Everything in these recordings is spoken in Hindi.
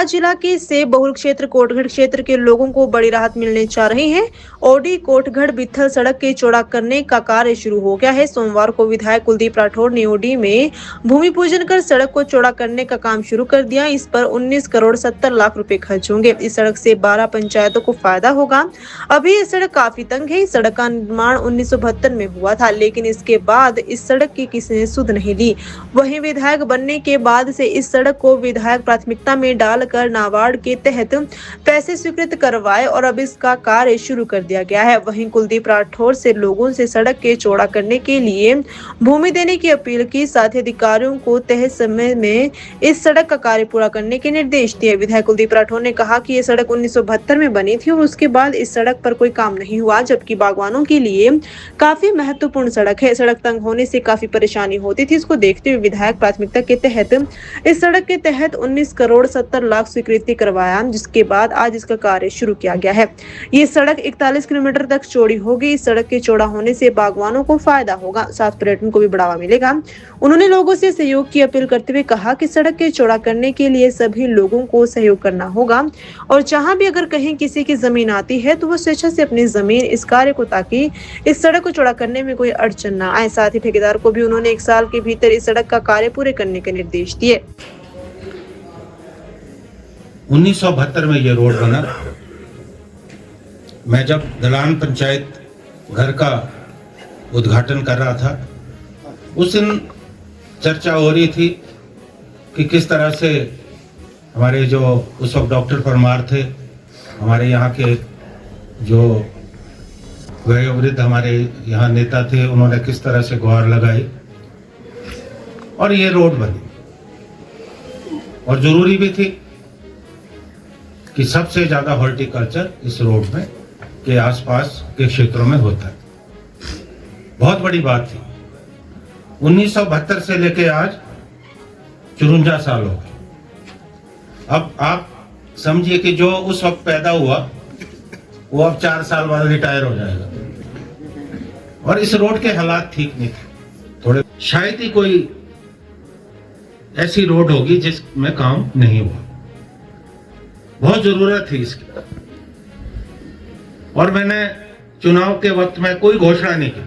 देहात जिला के सेब बहुल क्षेत्र कोटगढ़ क्षेत्र के लोगों को बड़ी राहत मिलने जा रही है। ओडी कोटगढ़ बिथल सड़क के चौड़ा करने का कार्य शुरू हो गया है। सोमवार को विधायक कुलदीप राठौर ने ओडी में भूमि पूजन कर सड़क को चौड़ा करने का काम शुरू कर दिया। इस पर 19 करोड़ 70 लाख रुपए खर्च होंगे। इस सड़क से 12 पंचायतों को फायदा होगा। अभी ये सड़क काफी तंग है। इस सड़क का निर्माण 1972 में हुआ था, लेकिन इसके बाद इस सड़क की किसी ने सुध नहीं ली। वहीं विधायक बनने के बाद से इस सड़क को विधायक प्राथमिकता में डालकर नाबार्ड के तहत पैसे स्वीकृत करवाए और अब इसका कार्य शुरू कर दिया गया है। वहीं कुलदीप राठौर से लोगों से सड़क के चौड़ा करने के लिए भूमि देने की अपील की, साथ ही अधिकारियों को तय समय में इस सड़क का कार्य पूरा करने के निर्देश दिए। विधायक कुलदीप राठौर ने कहा कि ये सड़क 1972 में बनी थी और उसके बाद इस सड़क पर कोई काम नहीं हुआ, जबकि बागवानों के लिए काफी महत्वपूर्ण सड़क है। सड़क तंग होने से काफी परेशानी होती थी। इसको देखते हुए विधायक प्राथमिकता के तहत इस सड़क के तहत 19 करोड़ 70 लाख स्वीकृति करवाया, जिसके बाद आज इसका कार्य शुरू किया गया है। ये सड़क 41 किलोमीटर तक चौड़ी होगी। इस सड़क के चौड़ा होने से बागवानों को फायदा होगा, साथ पर्यटन को भी बढ़ावा मिलेगा। उन्होंने लोगों से सहयोग की अपील करते हुए कहा कि सड़क के चौड़ा करने के लिए सभी लोगों को सहयोग करना होगा और जहां भी अगर कहीं किसी की जमीन आती है तो वो स्वेच्छा से अपनी जमीन इस कार्य को, ताकि इस सड़क को चौड़ा करने में कोई अड़चन न आए। साथ ही ठेकेदार को भी उन्होंने 1 साल के भीतर इस सड़क का कार्य पूरे करने के निर्देश दिए। 1972 में ये रोड बना। मैं जब दलान पंचायत घर का उद्घाटन कर रहा था, उस दिन चर्चा हो रही थी कि किस तरह से हमारे जो उस वक्त डॉक्टर परमार थे, हमारे यहाँ के जो वयोवृद्ध हमारे यहाँ नेता थे, उन्होंने किस तरह से गुहार लगाई और ये रोड बनी। और जरूरी भी थी कि सबसे ज्यादा हॉर्टिकल्चर इस रोड में के आसपास के क्षेत्रों में होता है। बहुत बड़ी बात थी। 1972 से लेके आज 54 साल हो गए। अब आप समझिए कि जो उस वक्त पैदा हुआ वो अब 4 साल बाद रिटायर हो जाएगा। और इस रोड के हालात ठीक नहीं थे। थोड़े शायद ही कोई ऐसी रोड होगी जिसमें काम नहीं हुआ। बहुत जरूरत थी इसकी। और मैंने चुनाव के वक्त में कोई घोषणा नहीं की।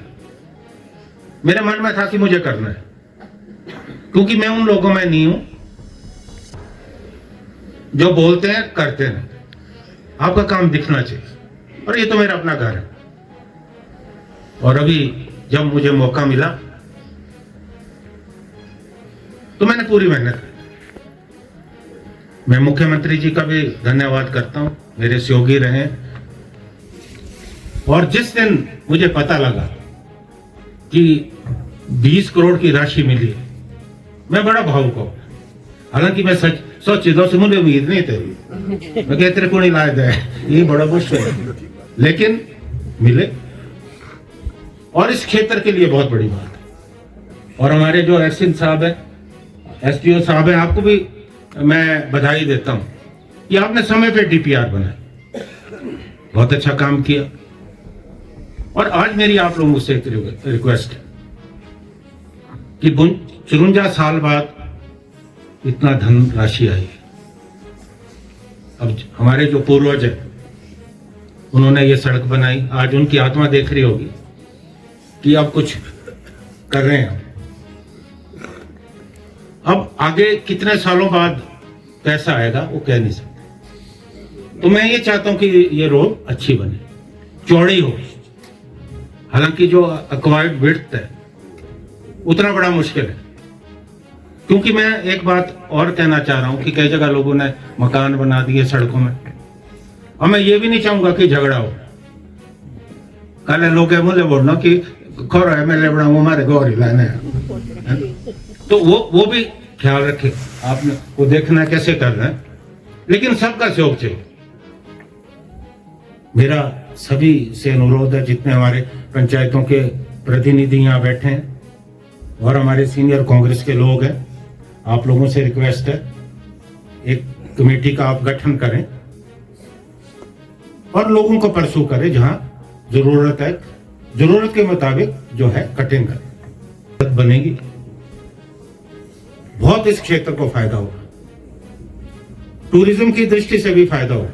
मेरे मन में था कि मुझे करना है, क्योंकि मैं उन लोगों में नहीं हूं जो बोलते हैं करते हैं। आपका काम दिखना चाहिए और ये तो मेरा अपना घर है। और अभी जब मुझे मौका मिला तो मैंने पूरी मेहनत की। मैं मुख्यमंत्री जी का भी धन्यवाद करता हूं, मेरे सहयोगी रहे। और जिस दिन मुझे पता लगा कि 20 करोड़ की राशि मिली, मैं बड़ा भावुक हूं। हालांकि मैं सोची दो से मुझे उम्मीद नहीं थी। मैं कहते को नहीं लाए थे, ये बड़ा मुश्किल है, लेकिन मिले। और इस क्षेत्र के लिए बहुत बड़ी बात है। और हमारे जो एसएन साहब है, एसडीओ साहब है, आपको भी मैं बधाई देता हूं कि आपने समय पे डीपीआर बनाया, बहुत अच्छा काम किया। और आज मेरी आप लोगों से एक रिक्वेस्ट है कि 54 साल बाद इतना धन राशि आई है। अब हमारे जो पूर्वज है उन्होंने ये सड़क बनाई, आज उनकी आत्मा देख रही होगी कि अब कुछ कर रहे हैं। अब आगे कितने सालों बाद पैसा आएगा वो कह नहीं सकते। तो मैं ये चाहता हूं कि ये रोड अच्छी बने, चौड़ी हो। हालांकि जो एक्वायर्ड विड्थ है उतना बड़ा मुश्किल है। क्योंकि मैं एक बात और कहना चाह रहा हूं कि कई जगह लोगों ने मकान बना दिए सड़कों में, और मैं ये भी नहीं चाहूंगा कि झगड़ा हो। कल लोग मुझे बोलना कि खोर एमएलए बना हमारे गौरी लाने, तो वो भी ख्याल रखे। आपने वो देखना कैसे कर रहे हैं, लेकिन सबका सहयोग चाहिए। मेरा सभी से अनुरोध है, जितने हमारे पंचायतों के प्रतिनिधि यहाँ बैठे हैं और हमारे सीनियर कांग्रेस के लोग हैं, आप लोगों से रिक्वेस्ट है, एक कमेटी का आप गठन करें और लोगों को परसू करें। जहां जरूरत है, जरूरत के मुताबिक जो है कटिंग करें, बनेगी। बहुत इस क्षेत्र को फायदा होगा। टूरिज्म की दृष्टि से भी फायदा हो,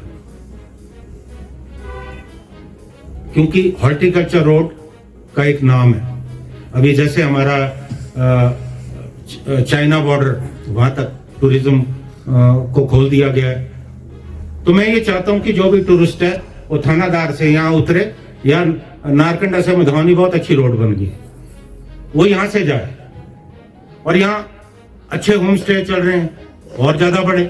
क्योंकि हॉर्टिकल्चर रोड का एक नाम है। अभी जैसे हमारा चाइना बॉर्डर, वहां तक टूरिज्म को खोल दिया गया है। तो मैं ये चाहता हूं कि जो भी टूरिस्ट है वो थानादार से यहाँ उतरे, या नारकंडा से मधुबनी बहुत अच्छी रोड बन गई, वो यहाँ से जाए, और यहाँ अच्छे होम स्टे चल रहे हैं और ज्यादा बढ़े,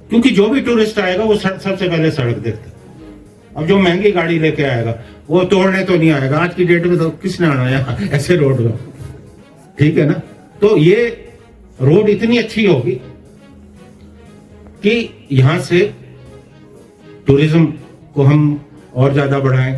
क्योंकि जो भी टूरिस्ट आएगा वो सबसे पहले सड़क देखता है। अब जो महंगी गाड़ी लेके आएगा वो तोड़ने तो नहीं आएगा, आज की डेट में तो किसने आना यहाँ ऐसे रोड में, ठीक है ना। तो ये रोड इतनी अच्छी होगी कि यहां से टूरिज्म को हम और ज्यादा बढ़ाएं,